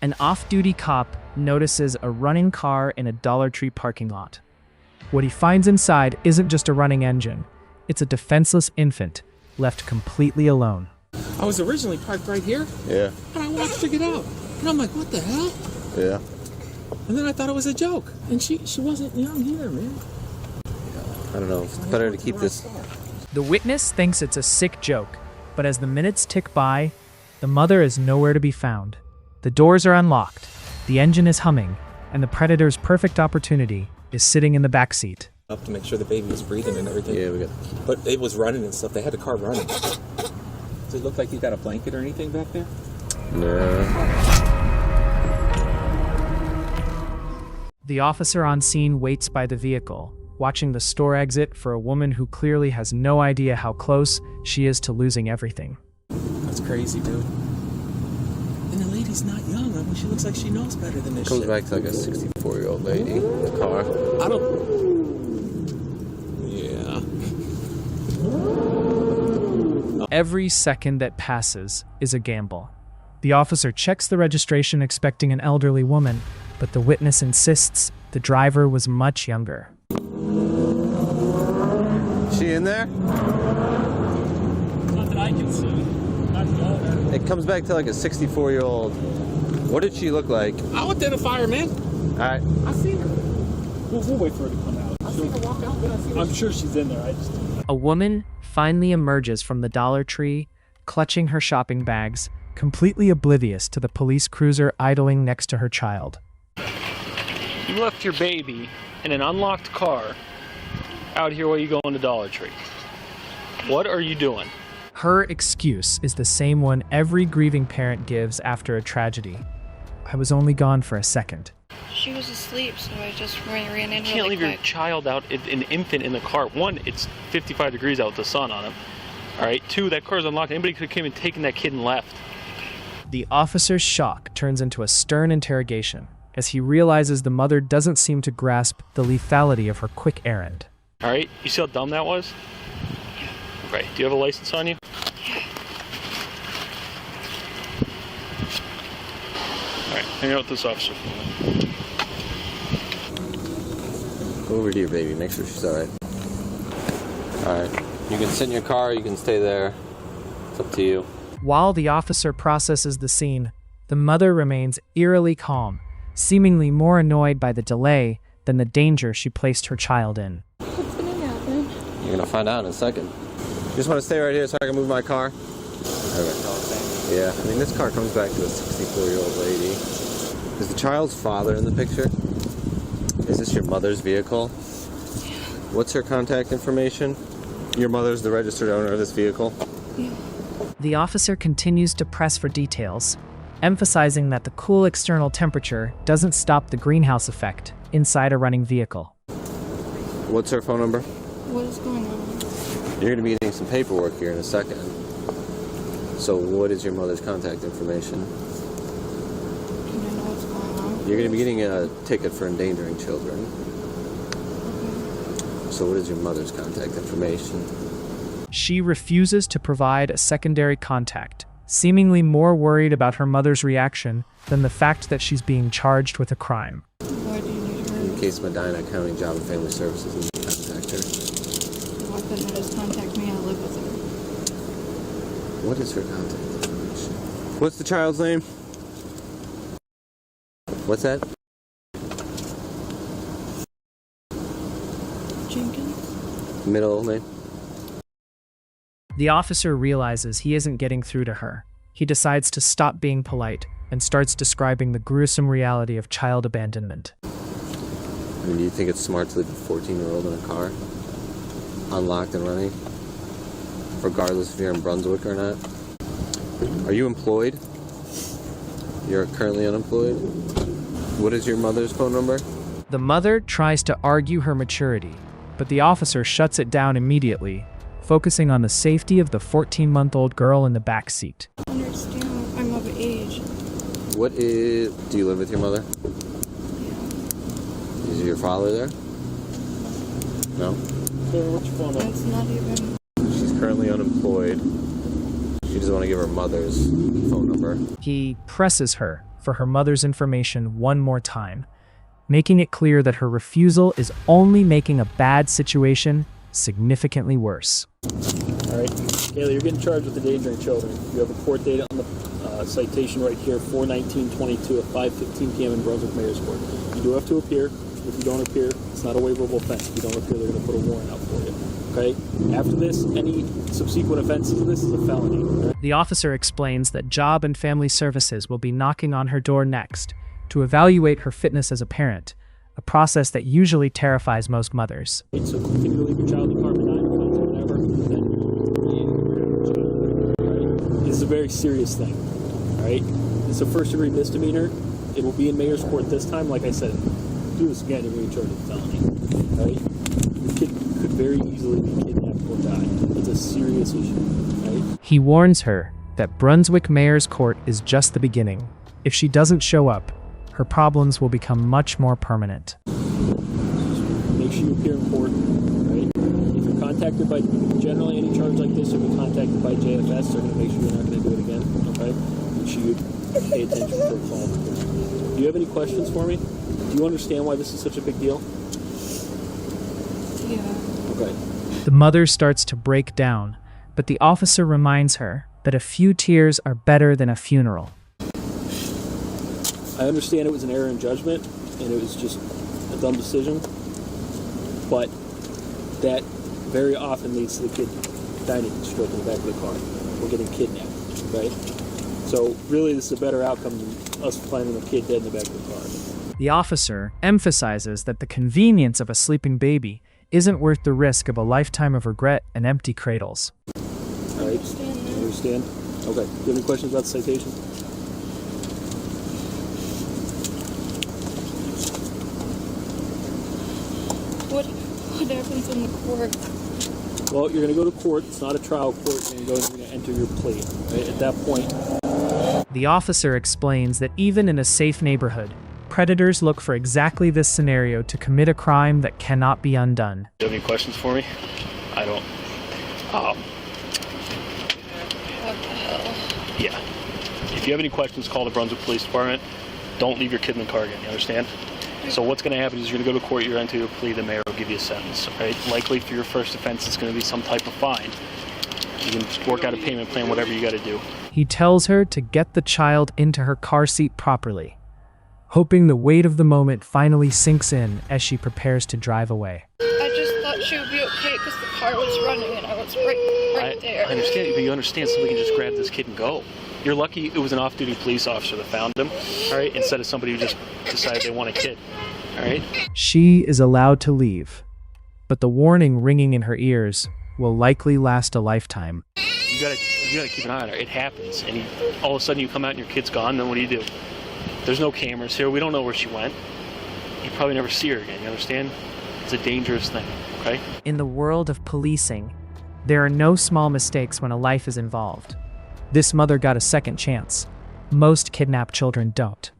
An off-duty cop notices a running car in a Dollar Tree parking lot. What he finds inside isn't just a running engine. It's a defenseless infant, left completely alone. I was originally parked right here. Yeah. And I watched her get out. And I'm like, what the hell? Yeah. And then I thought it was a joke. And she wasn't young either, man. I don't know. It's better to keep this. The witness thinks it's a sick joke, but as the minutes tick by, the mother is nowhere to be found. The doors are unlocked, the engine is humming, and the predator's perfect opportunity is sitting in the backseat. Up to make sure the baby was breathing and everything. Yeah, we got. But it was running and stuff. They had the car running. Does it look like you got a blanket or anything back there? No. The officer on scene waits by the vehicle, watching the store exit for a woman who clearly has no idea how close she is to losing everything. That's crazy, dude. And the lady's not young. I mean, she looks like she knows better than this Comes shit. back to like a 64-year-old lady in the car. I don't... Yeah. Every second that passes is a gamble. The officer checks the registration expecting an elderly woman, but the witness insists the driver was much younger. She in there? Not that I can see. Not the owner. It comes back to like a 64-year-old. What did she look like? I'll identify her, man. All right. I seen her. We'll wait for her to come out. I seen her walk out, but I seen her. I'm sure she's in there. A woman finally emerges from the Dollar Tree, clutching her shopping bags, completely oblivious to the police cruiser idling next to her child. You left your baby in an unlocked car out here while you go into Dollar Tree. What are you doing? Her excuse is the same one every grieving parent gives after a tragedy. I was only gone for a second. She was asleep, so I just ran in You can't leave your child out, an infant in the car. One, it's 55 degrees out with the sun on him. All right. Two, that car's unlocked. Anybody could have came and taken that kid and left. The officer's shock turns into a stern interrogation as he realizes the mother doesn't seem to grasp the lethality of her quick errand. All right. You see how dumb that was? Okay. Do you have a license on you? All right. Hang out with this officer. Go over to your baby. Make sure she's all right. All right. You can sit in your car. You can stay there. It's up to you. While the officer processes the scene, the mother remains eerily calm, seemingly more annoyed by the delay than the danger she placed her child in. What's gonna happen? You're gonna find out in a second. You just want to stay right here so I can move my car? Okay. Yeah, I mean, this car comes back to a 64-year-old lady. Is the child's father in the picture? Is this your mother's vehicle? Yeah. What's her contact information? Your mother's the registered owner of this vehicle? Yeah. The officer continues to press for details, emphasizing that the cool external temperature doesn't stop the greenhouse effect inside a running vehicle. What's her phone number? What is going on? You're going to be getting some paperwork here in a second. So what is your mother's contact information? Can I know what's going on? You're going to be getting a ticket for endangering children. So what is your mother's contact information? She refuses to provide a secondary contact, seemingly more worried about her mother's reaction than the fact that she's being charged with a crime. Why do you need her? In case Medina County Job and Family Services needs to contact her. Why couldn't her just contact me? I live with her. What is her contact information? What's the child's name? What's that? Jenkins? Middle name? The officer realizes he isn't getting through to her. He decides to stop being polite and starts describing the gruesome reality of child abandonment. I mean, do you think it's smart to leave a 14-year-old in a car? Unlocked and running? Regardless if you're in Brunswick or not? Are you employed? You're currently unemployed? What is your mother's phone number? The mother tries to argue her maturity, but the officer shuts it down immediately, focusing on the safety of the 14-month-old girl in the back seat. I understand. I'm of age. Do you live with your mother? Yeah. Is your father there? No? What's your phone number? It's not even... She's currently unemployed. She She doesn't want to give her mother's phone number. He presses her for her mother's information one more time, making it clear that her refusal is only making a bad situation significantly worse. All right, Kayla, you're getting charged with endangering children. You have a court date on the citation right here, 4/19/22 at 5:15 p.m. in Brunswick Mayor's Court. You do have to appear. If you don't appear, it's not a waiverable offense. If you don't appear, they're going to put a warrant out for you. Okay? After this, any subsequent offenses of this is a felony. Right? The officer explains that Job and Family Services will be knocking on her door next to evaluate her fitness as a parent, a process that usually terrifies most mothers. So continue to leave your child in the car for 9 minutes or whatever. Right? This is a very serious thing. All right? It's a first-degree misdemeanor. It will be in Mayor's Court this time. Like I said, do this again, you're going to be charged with felony. All right? Your kid could very easily be kidnapped or die. It's a serious issue. Right? He warns her that Brunswick Mayor's Court is just the beginning. If she doesn't show up, her problems will become much more permanent. Make sure you appear in court, right? If you're contacted by, generally any charge like this, you'll be contacted by JFS, they're going to make sure you're not going to do it again, okay? Make sure you pay attention for a call. Do you have any questions for me? Do you understand why this is such a big deal? Yeah. Okay. The mother starts to break down, but the officer reminds her that a few tears are better than a funeral. I understand it was an error in judgment, and it was just a dumb decision, but that very often leads to the kid dying of stroke in the back of the car or getting kidnapped, right? So really this is a better outcome than us finding a kid dead in the back of the car. The officer emphasizes that the convenience of a sleeping baby isn't worth the risk of a lifetime of regret and empty cradles. All right? You understand? Okay. Do you have any questions about the citation? What happens in the court? Well, you're going to go to court. It's not a trial court. You're going to enter your plea. Right? At that point, The officer explains that even in a safe neighborhood, predators look for exactly this scenario to commit a crime that cannot be undone. do you have any questions for me? I don't. What the hell? Yeah. If you have any questions, call the Brunswick Police Department. Don't leave your kid in the car again, you understand? So what's going to happen is you're going to go to court, you're going to enter your plea, the mayor will give you a sentence, right? Likely for your first offense, it's going to be some type of fine. You can work out a payment plan, whatever you got to do. He tells her to get the child into her car seat properly, hoping the weight of the moment finally sinks in as she prepares to drive away. I just thought she would be okay because the car was running and I was right there. I understand, but you understand somebody can just grab this kid and go. You're lucky it was an off-duty police officer that found him, all right, instead of somebody who just decided they want a kid, all right? She is allowed to leave, but the warning ringing in her ears will likely last a lifetime. You gotta keep an eye on her. It happens, and all of a sudden you come out and your kid's gone, then what do? There's no cameras here. We don't know where she went. You probably never see her again, you understand? It's a dangerous thing, okay? In the world of policing, there are no small mistakes when a life is involved. This mother got a second chance. Most kidnapped children don't.